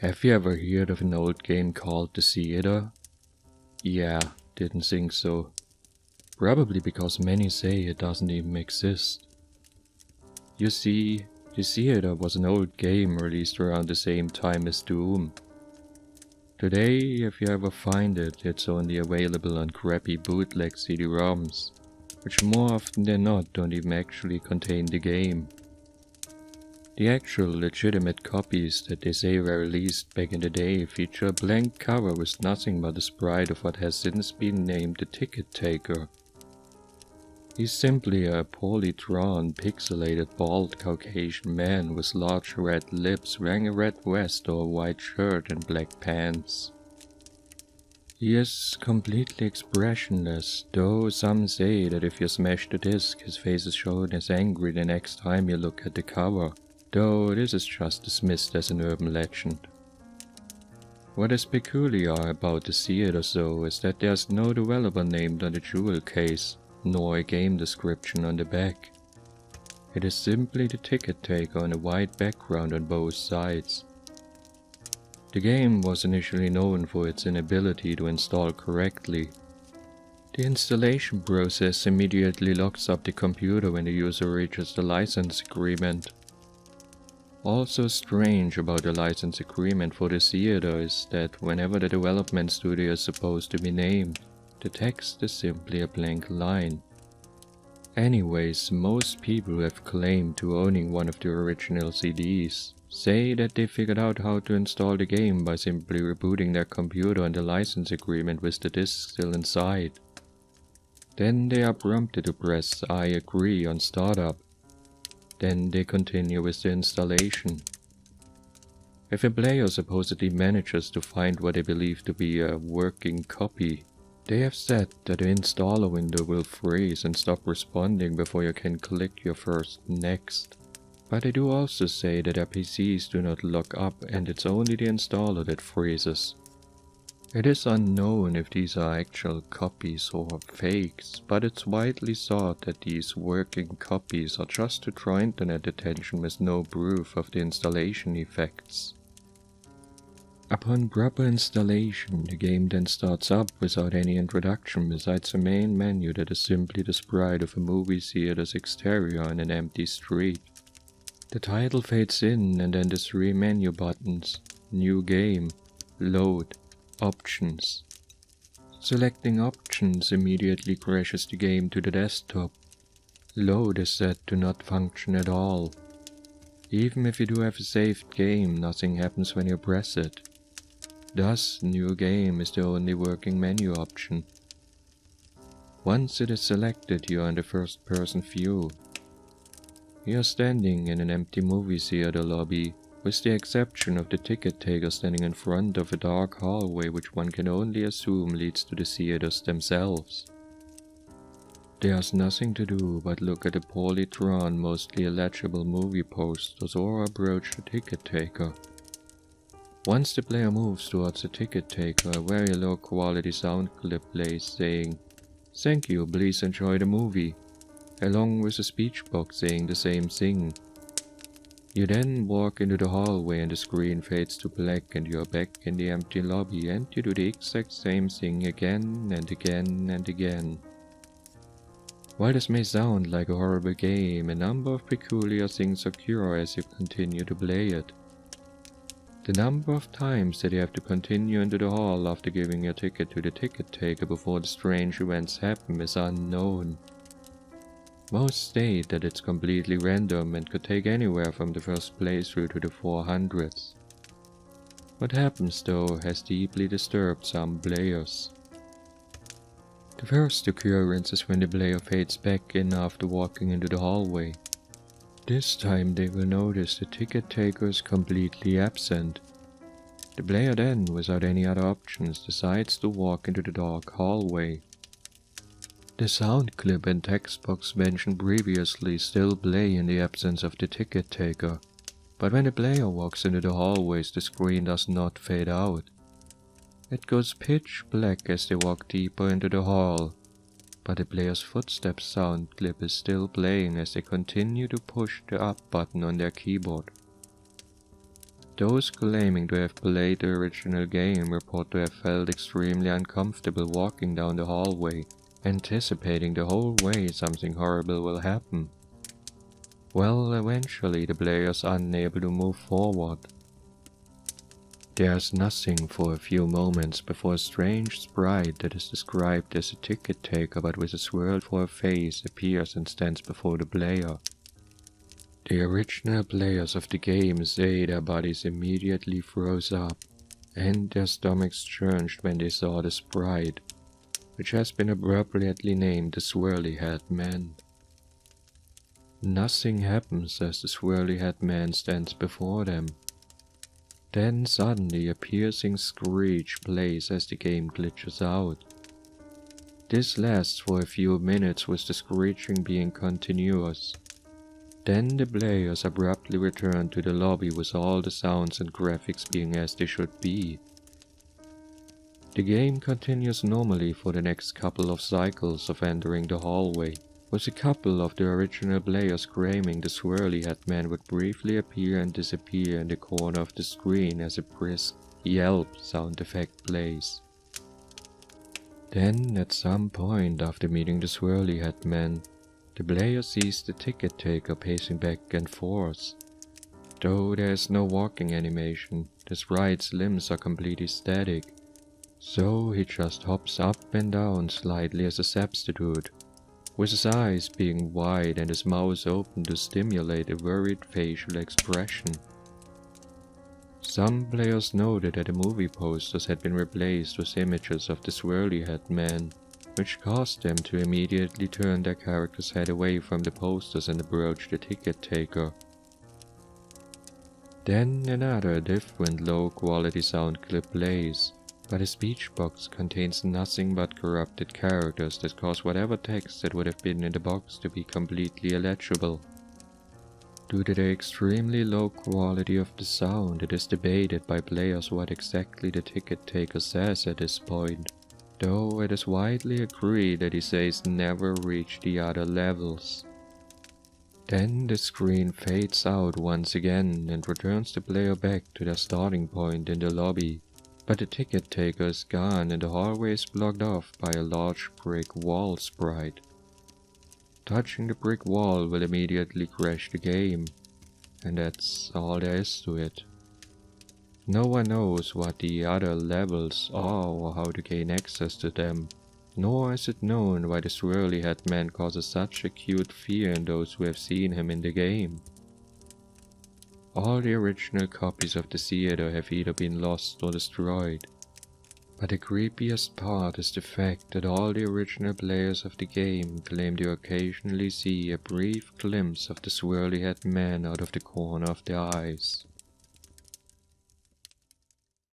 Have you ever heard of an old game called The Theater? Yeah, didn't think so. Probably because many say it doesn't even exist. You see, The Theater was an old game released around the same time as Doom. Today, if you ever find it, it's only available on crappy bootleg CD-ROMs, which more often than not don't even actually contain the game. The actual legitimate copies that they say were released back in the day feature a blank cover with nothing but a sprite of what has since been named the Ticket Taker. He's simply a poorly drawn, pixelated, bald Caucasian man with large red lips wearing a red vest or a white shirt and black pants. He is completely expressionless, though some say that if you smash the disc, his face is shown as angry the next time you look at the cover. Though this is just dismissed as an urban legend. What is peculiar about the theater though is that there's no developer named on the jewel case, nor a game description on the back. It is simply the ticket taker on a white background on both sides. The game was initially known for its inability to install correctly. The installation process immediately locks up the computer when the user reaches the license agreement. Also strange about the license agreement for the theater is that whenever the development studio is supposed to be named, the text is simply a blank line. Anyways, most people who have claimed to owning one of the original CDs say that they figured out how to install the game by simply rebooting their computer on the license agreement with the disc still inside. Then they are prompted to press I agree on startup. Then they continue with the installation. If a player supposedly manages to find what they believe to be a working copy, they have said that the installer window will freeze and stop responding before you can click your first next. But they do also say that their PCs do not lock up and it's only the installer that freezes. It is unknown if these are actual copies or fakes, but it's widely thought that these working copies are just to draw internet attention with no proof of the installation effects. Upon proper installation, the game then starts up without any introduction besides a main menu that is simply the sprite of a movie theater's exterior on an empty street. The title fades in and then the three menu buttons, New Game, Load, Options. Selecting Options immediately crashes the game to the desktop. Load is said to not function at all. Even if you do have a saved game, nothing happens when you press it. Thus, New Game is the only working menu option. Once it is selected, you are in the first-person view. You are standing in an empty movie theater lobby, with the exception of the ticket taker standing in front of a dark hallway which one can only assume leads to the theaters themselves. There's nothing to do but look at the poorly drawn, mostly illegible movie posters or approach the ticket taker. Once the player moves towards the ticket taker, a very low quality sound clip plays saying, "Thank you, please enjoy the movie," along with a speech box saying the same thing. You then walk into the hallway and the screen fades to black and you are back in the empty lobby and you do the exact same thing again and again and again. While this may sound like a horrible game, a number of peculiar things occur as you continue to play it. The number of times that you have to continue into the hall after giving your ticket to the ticket taker before the strange events happen is unknown. Most state that it's completely random and could take anywhere from the first playthrough to the 400s. What happens though has deeply disturbed some players. The first occurrence is when the player fades back in after walking into the hallway. This time they will notice the ticket taker is completely absent. The player then, without any other options, decides to walk into the dark hallway. The sound clip and text box mentioned previously still play in the absence of the ticket taker, but when the player walks into the hallways the screen does not fade out. It goes pitch black as they walk deeper into the hall, but the player's footsteps sound clip is still playing as they continue to push the up button on their keyboard. Those claiming to have played the original game report to have felt extremely uncomfortable walking down the hallway, anticipating the whole way something horrible will happen. Well, eventually the players are unable to move forward. There's nothing for a few moments before a strange sprite that is described as a ticket taker but with a swirl for a face appears and stands before the player. The original players of the game say their bodies immediately froze up, and their stomachs churnched when they saw the sprite, which has been appropriately named the Swirly-Head Man. Nothing happens as the Swirly-Head Man stands before them. Then suddenly a piercing screech plays as the game glitches out. This lasts for a few minutes with the screeching being continuous. Then the players abruptly return to the lobby with all the sounds and graphics being as they should be. The game continues normally for the next couple of cycles of entering the hallway, with a couple of the original players screaming the Swirly-Head Man would briefly appear and disappear in the corner of the screen as a brisk yelp sound effect plays. Then, at some point after meeting the Swirly-Head Man, the player sees the ticket taker pacing back and forth. Though there is no walking animation, the sprite's limbs are completely static, so he just hops up and down slightly as a substitute, with his eyes being wide and his mouth open to stimulate a worried facial expression. Some players noted that the movie posters had been replaced with images of the Swirly-Head Man, which caused them to immediately turn their character's head away from the posters and approach the ticket taker. Then another different low-quality sound clip plays, but the speech box contains nothing but corrupted characters that cause whatever text that would have been in the box to be completely illegible. Due to the extremely low quality of the sound, it is debated by players what exactly the ticket taker says at this point, though it is widely agreed that he says never reach the other levels. Then the screen fades out once again and returns the player back to their starting point in the lobby, but the ticket taker is gone and the hallway is blocked off by a large brick wall sprite. Touching the brick wall will immediately crash the game, and that's all there is to it. No one knows what the other levels are or how to gain access to them, nor is it known why the Swirly-Head Man causes such acute fear in those who have seen him in the game. All the original copies of the theater have either been lost or destroyed, but the creepiest part is the fact that all the original players of the game claim to occasionally see a brief glimpse of the Swirly-Head Man out of the corner of their eyes.